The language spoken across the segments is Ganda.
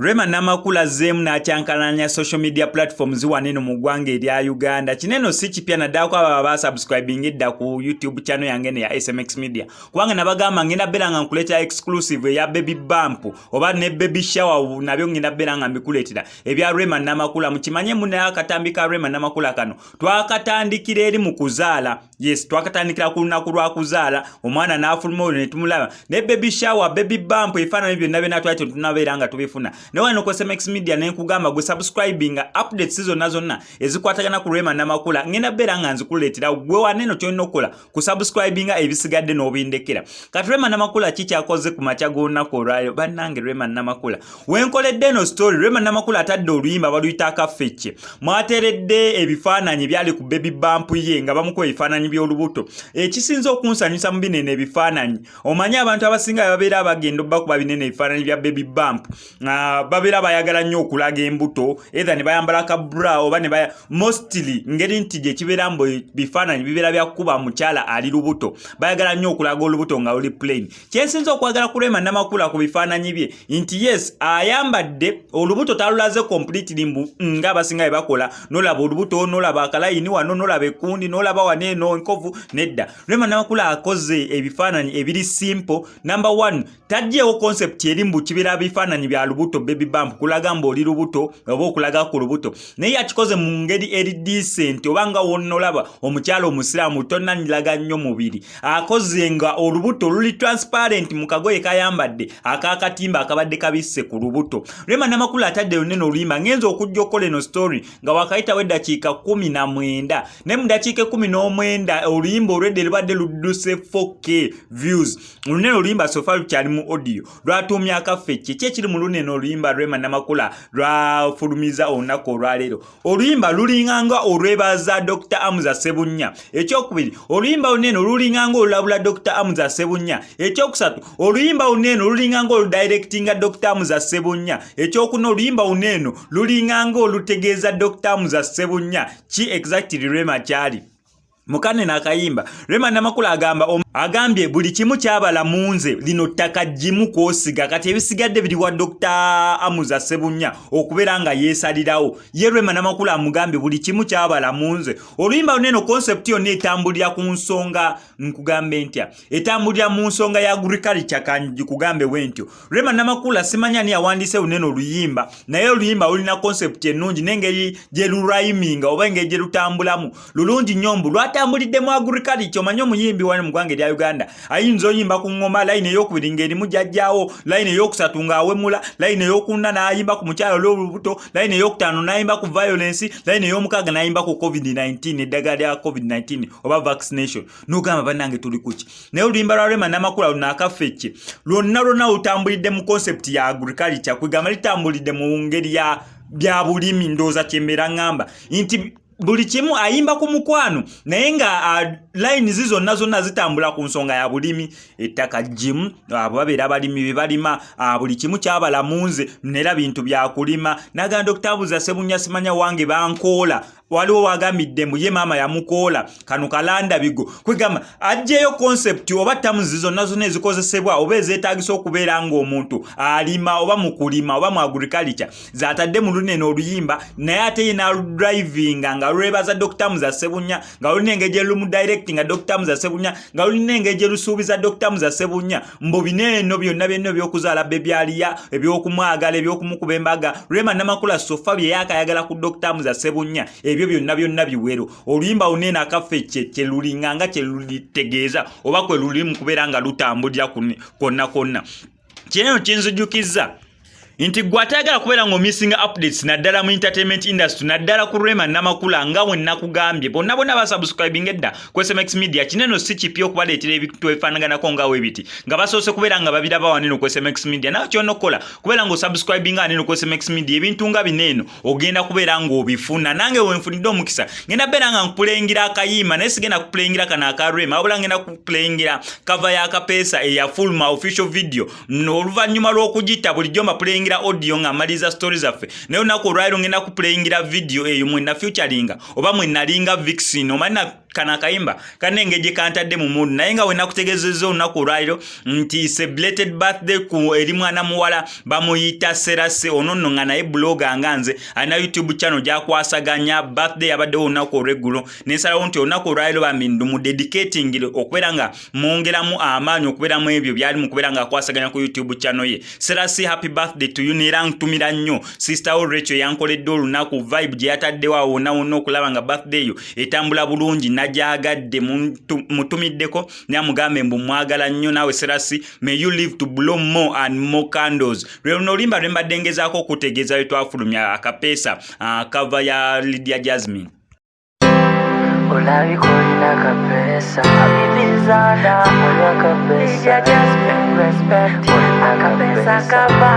Rema Namakula zemu na chankalanya social media platforms waneno mu ggwanga erya Uganda. Kineno si kipya naddala kwa baba subscribing edda ku YouTube channel yange ne ya SMX Media. Kubanga nabagamba ngenda belanga nkuleta exclusive ya Baby Bump oba ne Baby Shower nabyo ngenda belanga mbikuletera. Ebya Rema Namakula mukimanye munne akatambika Rema Namakula kano. Twakatandikira eri mu kuzaala. Yes, twakatandikira ku lunaku lwa kuzaala omwana n'afuluma ne tumulaba. Ne Baby Shower, Baby Bump efana ebyo nabe natwate tunabeeranga tubifuna. Newano kwa SMX Media nenkugamba gwe subscribing updates zonna ezikwatagana ku Rema Namakula ngenda beranga nzikuletera gwe waneno kyonna okola ku subscribing ebisigadde n'obindekera. Kati Rema Namakula kikyakoze ku macha gonna ko olwayo bannange Rema Namakula wenkoledde no story. Rema Namakula atadde oluyimba baluyita akafecce mwateredde ebifaananyi byali ku Baby Bump ye nga bamuko ebifaananyi by'olubuto ekisinza okunsanyusa mu binene ebifaananyi. Omanyi abantu abasinga babeera abagenda bakuba binene ebifaananyi bya Baby Bump babera bayagala nnyo okulaga embuto either ne bayambala ka bra oba ne baya mostly ngeri nti je kibeera mbo bifaananyi bibera bya kuba mukyala ali lubuto bayagala nnyo okulaga olubuto nga oli plain. Kyensinza okwagala ku Rema Namakula ku bifaananyi bye nti yes ayambadde olubuto talulaze completely mbu nga abasinga bye bakola nolaba olubuto nolaba akalayini wano nolaba ekundi nolaba waneeno enkovu nedda. Rema Namakula akoze ebifaananyi ebiri simple. Number 1 tajjeewo concept eri mbu kibeera bifaananyi bya lubuto Baby Bump kulaga mbo oli lubuto oba okulaga ku lubuto naye akikoze mu ngeri eri decent obanga wonnolaba omukyalo omusiraamu tonnanyilaga nnyo mubiri akoze nga olubuto luli transparent mu kagoye kayambadde akakatimba akabadde kabisse ku lubuto. Rema Namakula atadde lunene oluyimba ngenza okujja okukola eno story nga wakayitawo eddakiika 19 ne mu dakiika 19 oluyimba olwedde lubadde ludduse 4K views. Lunene oluyimba sofa lukyali mu audio lwatumya akafecce kyekiri mu lunene oluyimba Rema Namakula lwafulumiza olunaku olwaleero. Oluyimba lulinganga olwebaza Dr. Amuza Ssebunya. Ekyokubiri oluyimba lunene lulinganga olulabula Dr. Amuza Ssebunya. Ekyokusatu oluyimba lunene lulinganga oludirectinga Dr. Amuza Ssebunya. Ekyokuna oluyimba lunene lulinganga olutegeeza Dr. Amuza Ssebunya ki exactly Rema kyali mukane nakayimba. Rema Namakula agambye buli kimu kyabala munze lino ttaka jimu kwosiga kati ebisigadde biri wa Dr. Amuza Ssebunya okubeera nga yeesalirawo. Ye Rema Namakula amugambye buli kimu kyabala munze. Oluyimba luneno concept yonna etambulira ku nsonga nkugambe ntya etambulira mu nsonga ya agriculture kanji kugambe wentyo. Rema Namakula simanya ni awandise luneno oluyimba naye oluyimba lulina concept ennungi n'engeri gye luraiminga oba engeri gye lutambulamu lulungi nyombu lwatambulidde mu agriculture. Omanyi omuyimbi wano mu ggwanga erya Uganda ayinza oyimba ku ngoma line ey'okubiri ng'erimu jjajjaawo line ey'okusatu ng'awemula line ey'okuna n'ayimba ku mukyalo olw'olubuto line ey'okutaano n'ayimba ku violence line ey'omukaaga n'ayimba ku COVID-19 eddagala lya COVID-19 oba vaccination. N'ogamba bannange tuli kuki naye oluyimba lwa Rema Namakula luno akafecce lwonna lutambulidde mu concept ya agriculture kwegamba litambulidde mu ngeri ya bya bulimi ndooza kyembeera ngamba nti buli kimu ayimba ku mukwano naye nga line zonna zitambula ku nsonga ya bulimi ettaka jimu abo babeera abalimi be balima buli kimu kyabala munze nera bintu bya kulima. Naga Dr. Amuza Ssebunya simanya wange bankoola waliwo wagambidde mbu ye maama yamukoola kano kalanda bigo kwegamba ajjeyo concept oba tamuzi zonna ezikozesebwa oba ezeetaagisa okubeera ng'omuntu alima oba mu kulima oba mu agriculture zatadde mu lunene oluyimba naye ate ye n'aludraivinga nga lwebaza Dr. Amuza Ssebunya nga lulina engeri gye lumu directinga Dr. Amuza Ssebunya nga lulina engeri gye lusuubiza Dr. Amuza Ssebunya mbu bineeno byonna ebyokuzaala bebyaliya ebyokumwagala ebyokumukuba embaga. Rema Namakula sofa bye yakayagala ku Dr. Amuza Ssebunya ebyo byonna biwero. Oluyimba lunene akafecce kye lulinganga kye lulitegeeza oba kwe luli mu kubeera nga lutambulira konna. Kino kinzijjukiza nti gwatagala kubeera ng'omissinga updates naddala mu entertainment industry naddala ku Rema Namakula nga bwe nakugambye bonna basubscribing edda ku SMX Media kineno si kipya okubaleetera ebintu ebifaanaganako nga weebiti nga basoose kubeera nga babiraba waneno ku SMX Media nawe kyonna okukola kubeera ng'osubscribinga waneno ku SMX Media ebintu nga bineeno ogenda kubeera ng'obifuna. Nange wenfunidde omukisa ngenda beera nga nkupulengira akayimba naye sigenda kupulengira kano aka Rema wabula ngenda kupulengira kava y'akapeesa eya Fulma official video oluvannyuma lw'okugita bulijjo mbapulengira audio nga maliza stories affe naye olunaku olwaliro ngenda kuplayingira video eyo mwenna featuringa oba mwenna linga Vixen omanyi kana kayimba kanengeje kantadde mu mood naye nga wena kutegezezza olunaku olwaliro nti celebrated birthday ku eri mwana muwala bamuyita Serase ono nno nga naye blogger nga nze alina YouTube channel gyakwasaganya birthday yabaddewo olunaku olweggulo nensalawo nti olunaku olwaliro bambindu mu dedicating okubeera nga mwongeramu amaanyi okubeeramu ebyo byali mu kubeera nga akwasaganya ku YouTube channel ye. Serase, happy birthday to you. Nera ntumira nnyo sister Rachel yankoledde olunaku vibe gye yataddewo awo wonna okulaba nga birthday yo etambula bulungi najyagadde mutumiddeko ne amugambe mbu mwagala nnyo naawe Serase, may you live to blow more and more candles. Lwe olimba lwe mbadde ngezaako okutegeeza lwe twafulumya akapeesa cover ya Lydia Jasmine. Olabikolina kapesa abibizana akapesa just respect akapesa kaba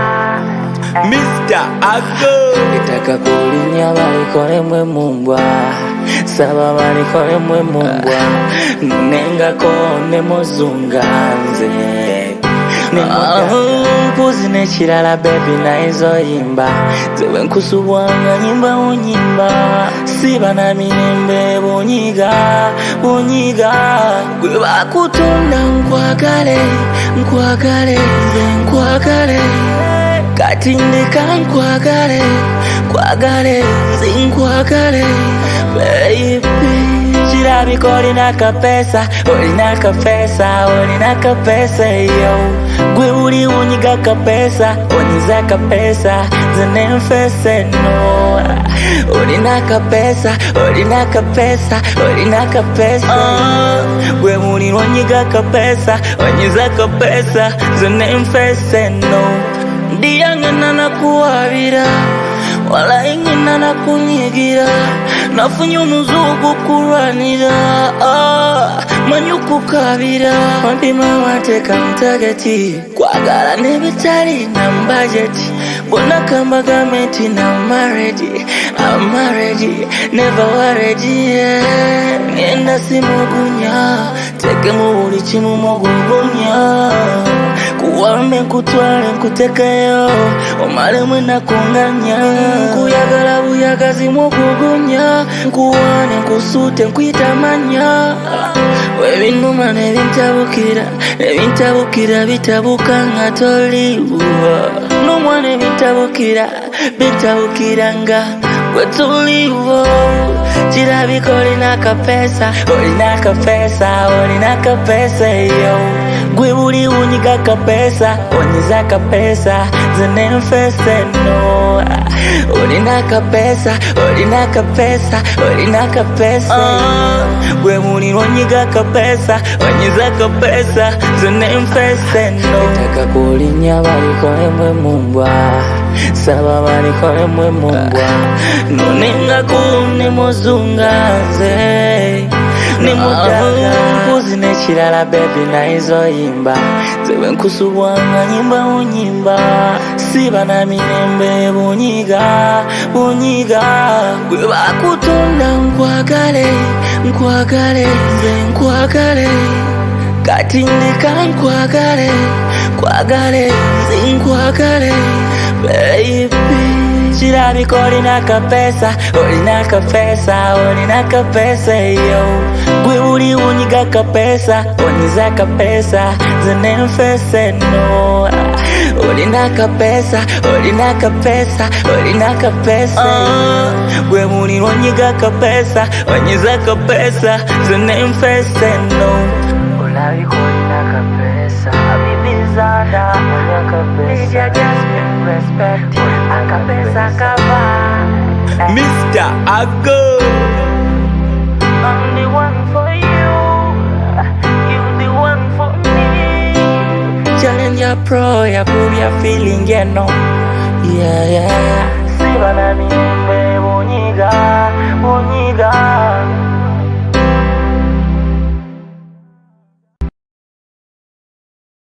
Mr. Ago itaka kulinya balikole mwe mumbwa saba balikole mwe mumbwa nenga kone muzunganze Puzi nechilala baby na izo yimba Zewe nkusubwanga nyimba unyimba Siba na minembe bunyiga Gwe bakutunda nkwagale Katindika nkwagale Zinkwagale baby Chirabiko olina kapesa yo Gwe uli unyiga kapesa onyiza kapesa zenenfese no olina kapesa Gwe uli unyiga kapesa onyiza kapesa zenenfese no Ndiyangana nakuwabira wala ingina nakunyigira nafunye umuzugu kurwanira manyuku kabira wapima wateka mtageti kwagala nebitali na budget bona kamba gameti na I'm married never worried ngenda simugunya teke mubuli chimu mugunya kuwame nkutwale nkutekeyo omale mwena kunganya nkuyagala buyagazi mukugunya nkuwane nkusute nkwitamanya webinuma nebintabukira bitabuka nga toliwa numwane bitabukira nga gwe tuliwo Chirabiko olina kapesa yo Gwe uli unyiga kapesa onyiza kapesa zenenfese no olina kapesa Gwe uli unyiga kapesa onyiza kapesa zenenfese no Itaka kulinya balikole mwe mumbwa saba balikole mwe mumbwa nonenga kune muzungaze Nimudaga Puzi nechilala baby na izo yimba Zewe nkusubwanga nyimba unyimba Siba na minembe bunyiga Gwe bakutunda nkwagale Katindika nkwagale baby Chirabiko olina kapesa yo Gwe uli unyiga kapesa onyiza kapesa zenenfese no olina kapesa Gwe uli unyiga kapesa onyiza kapesa zenenfese no Olabiko olina kapesa abibizana Lydia Jasmine respect akapesa kaba Mr. Ago I'm the one for you the one for me Challenge your pro, ya prove your feeling, yeah no Yeah Siba na mi